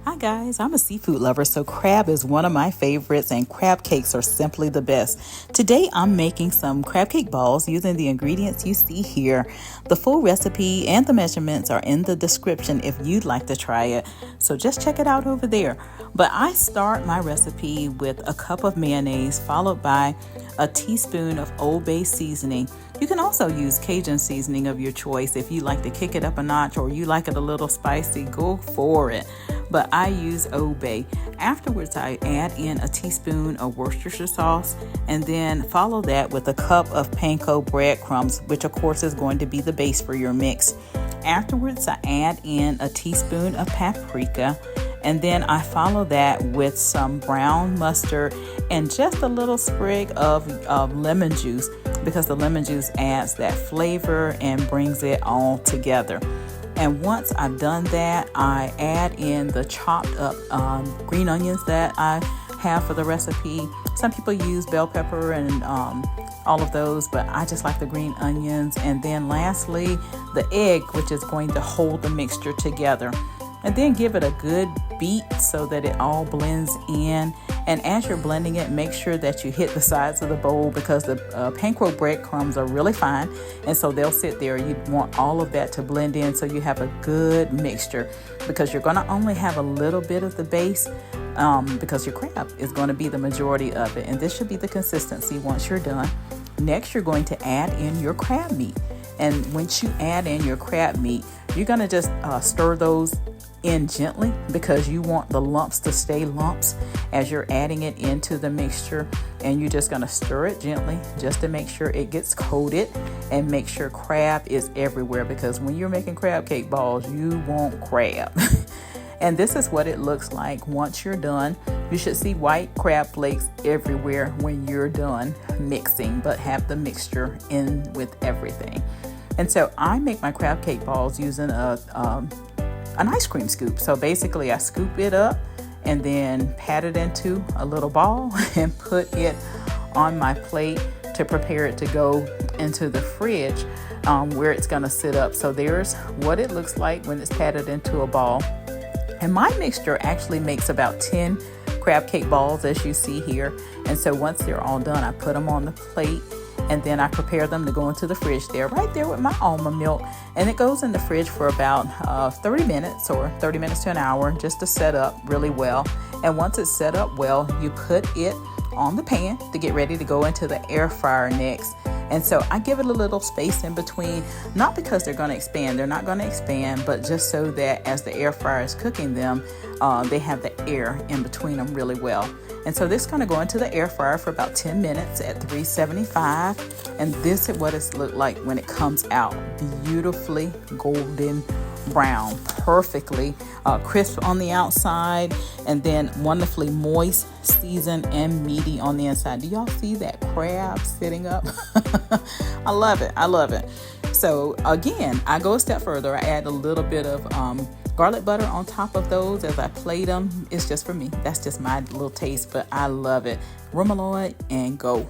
Hi guys, I'm a seafood lover, so crab is one of my favorites and crab cakes are simply the best. Today I'm making some crab cake balls using the ingredients you see here. The full recipe and the measurements are in the description if you'd like to try it, so just check it out over there. But I start my recipe with a cup of mayonnaise followed by a teaspoon of Old Bay seasoning. You can also use Cajun seasoning of your choice if you like to kick it up a notch or you like it a little spicy, go for it. But I use Old Bay. Afterwards, I add in a teaspoon of Worcestershire sauce and then follow that with a cup of Panko breadcrumbs, which of course is going to be the base for your mix. Afterwards, I add in a teaspoon of paprika, and then I follow that with some brown mustard and just a little sprig of lemon juice, because the lemon juice adds that flavor and brings it all together. And once I've done that, I add in the chopped up green onions that I have for the recipe. Some people use bell pepper and all of those, but I just like the green onions. And then lastly, the egg, which is going to hold the mixture together. And then give it a good beat so that it all blends in. And as you're blending it, make sure that you hit the sides of the bowl, because the panko breadcrumbs are really fine, and so they'll sit there. You want all of that to blend in so you have a good mixture, because you're going to only have a little bit of the base because your crab is going to be the majority of it. And this should be the consistency once you're done. Next, you're going to add in your crab meat. And once you add in your crab meat, you're going to just stir those in gently, because you want the lumps to stay lumps as you're adding it into the mixture. And you're just going to stir it gently just to make sure it gets coated and make sure crab is everywhere, because when you're making crab cake balls, you want crab. And this is what it looks like once you're done. You should see white crab flakes everywhere when you're done mixing, but have the mixture in with everything. And so I make my crab cake balls using an ice cream scoop. So basically I scoop it up and then pat it into a little ball and put it on my plate to prepare it to go into the fridge where it's going to sit up. So there's what it looks like when it's patted into a ball. And my mixture actually makes about 10 crab cake balls, as you see here. And so once they're all done, I put them on the plate. And then I prepare them to go into the fridge there, right there with my almond milk. And it goes in the fridge for about 30 minutes or 30 minutes to an hour, just to set up really well. And once it's set up well, you put it on the pan to get ready to go into the air fryer next. And so I give it a little space in between, not because they're going to expand. They're not going to expand, but just so that as the air fryer is cooking them, they have the air in between them really well. And so this is going to go into the air fryer for about 10 minutes at 375. And this is what it's looked like when it comes out. Beautifully golden brown, perfectly crisp on the outside, and then wonderfully moist, seasoned, and meaty on the inside. Do y'all see that crab sitting up? I love it. I love it. So again, I go a step further. I add a little bit of garlic butter on top of those as I plate them. It's just for me. That's just my little taste, but I love it. Remoulade and go.